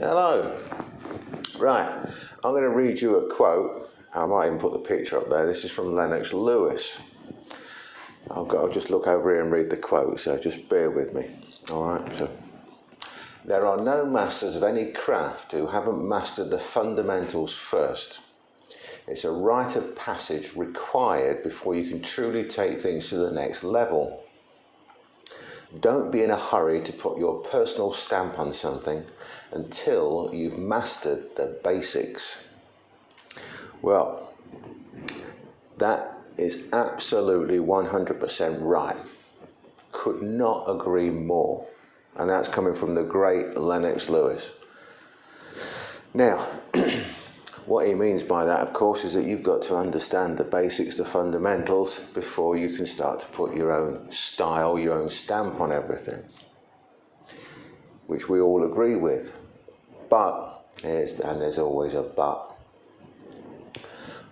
Hello. Right, I'm going to read you a quote. I might even put the picture up there. This is from Lennox Lewis. I'll just look over here and read the quote, so just bear with me. Alright, so there are no masters of any craft who haven't mastered the fundamentals first. It's a rite of passage required before you can truly take things to the next level. Don't be in a hurry to put your personal stamp on something until you've mastered the basics. Well, that is absolutely 100% right. Could not agree more. And that's coming from the great Lennox Lewis. Now, what he means by that, of course, is that you've got to understand the basics, the fundamentals, before you can start to put your own style, your own stamp on everything, which we all agree with. But, and there's always a but,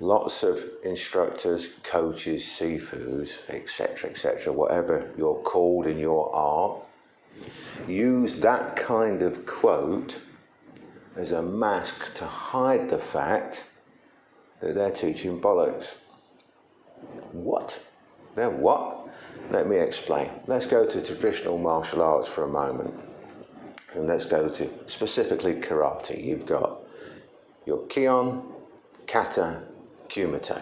lots of instructors, coaches, Sifus, etc., whatever you're called in your art, use that kind of quote as a mask to hide the fact that they're teaching bollocks. What? They're what? Let me explain. Let's go to traditional martial arts for a moment. And let's go to specifically karate. You've got your Kion, Kata, Kumite.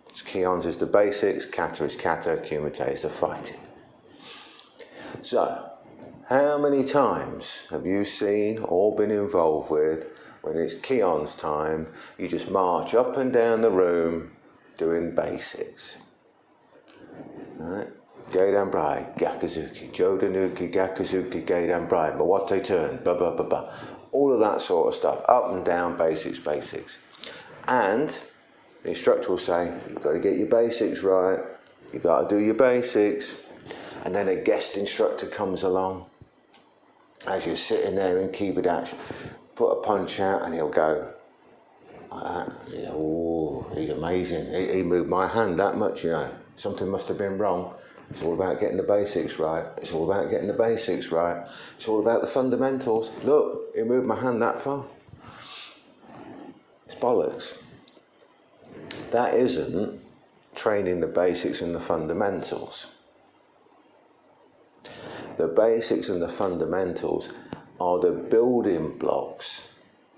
Kions is the basics, Kata is Kata, Kumite is the fighting. So, how many times have you seen or been involved with when it's Kion's time, you just march up and down the room doing basics? Right? Geidan Brai, Gakuzuki, Jodanuki, Gakuzuki, Geidan Brai, Mawate turn, blah, blah, blah, blah. All of that sort of stuff, up and down, basics. And the instructor will say, you've got to get your basics right, you've got to do your basics. And then a guest instructor comes along, as you're sitting there in Kibidachi, put a punch out and he'll go, like that. Oh, he's amazing. He moved my hand that much, you know. Something must have been wrong. It's all about getting the basics right. It's all about getting the basics right. It's all about the fundamentals. Look, he moved my hand that far. It's bollocks. That isn't training the basics and the fundamentals. The basics and the fundamentals are the building blocks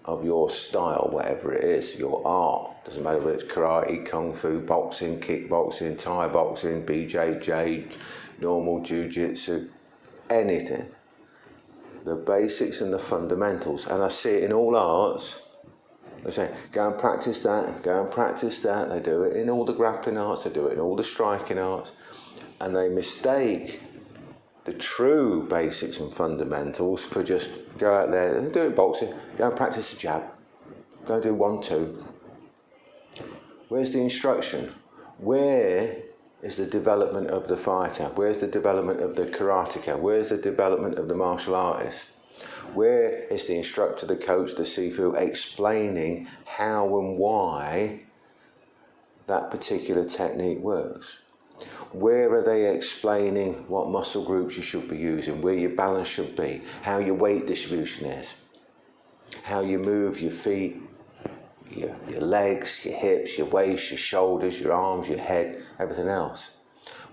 of your style, whatever it is, your art. Doesn't matter whether it's karate, kung fu, boxing, kickboxing, Thai boxing, BJJ, normal jiu-jitsu, anything. The basics and the fundamentals. And I see it in all arts. They say, go and practice that, go and practice that. They do it in all the grappling arts, they do it in all the striking arts. And they mistake the true basics and fundamentals for just go out there and do it boxing, go and practice the jab, go and do 1-2. Where's the instruction? Where is the development of the fighter? Where's the development of the karateka? Where's the development of the martial artist? Where is the instructor, the coach, the Sifu explaining how and why that particular technique works? Where are they explaining what muscle groups you should be using, where your balance should be, how your weight distribution is, how you move your feet, your legs, your hips, your waist, your shoulders, your arms, your head, everything else?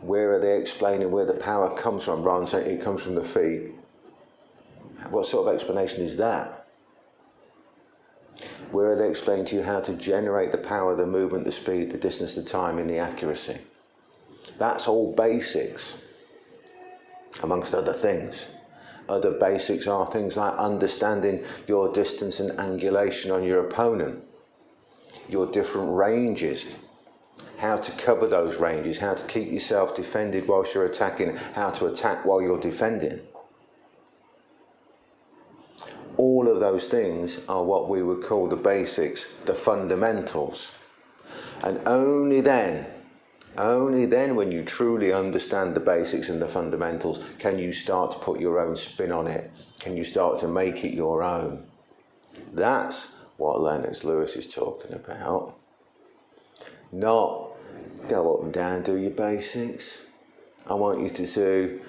Where are they explaining where the power comes from, rather than saying it comes from the feet? What sort of explanation is that? Where are they explaining to you how to generate the power, the movement, the speed, the distance, the timing, the accuracy? That's all basics, amongst other things. Other basics are things like understanding your distance and angulation on your opponent, your different ranges, how to cover those ranges, how to keep yourself defended whilst you're attacking, how to attack while you're defending. All of those things are what we would call the basics, the fundamentals. And only then when you truly understand the basics and the fundamentals can you start to put your own spin on it. Can you start to make it your own? That's what Lennox Lewis is talking about. Not go up and down, do your basics. I want you to do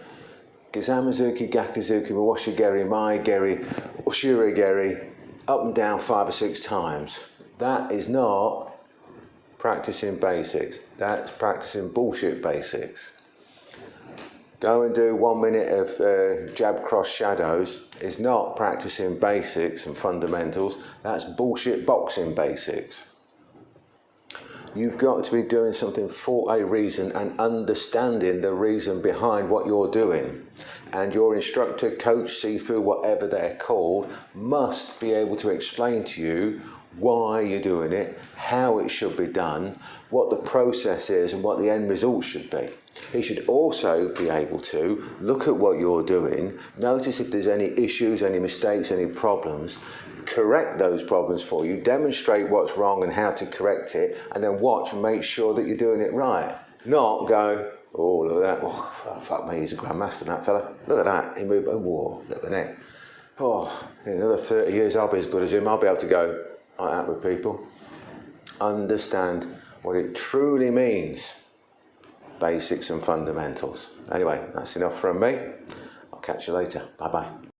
Gizamazuki, Gakuzuki, Washigeri, Maigeri, Ushirigeri, up and down 5 or 6 times. That is not practicing basics. That's practicing bullshit basics. Go and do 1 minute of jab cross shadows is not practicing basics and fundamentals. That's bullshit boxing basics. You've got to be doing something for a reason and understanding the reason behind what you're doing. And your instructor, coach, Sifu, whatever they're called, must be able to explain to you why you're doing it, how it should be done, what the process is and what the end result should be. He should also be able to look at what you're doing, notice if there's any issues, any mistakes, any problems, correct those problems for you, demonstrate what's wrong and how to correct it, and then watch and make sure that you're doing it right. Not go, oh, look at that, oh, fuck me, he's a grandmaster, that fella. Look at that, he moved, oh, whoa, look at that. Oh, in another 30 years I'll be as good as him, I'll be able to go like that with people. Understand what it truly means, basics and fundamentals. Anyway, that's enough from me. I'll catch you later. Bye-bye.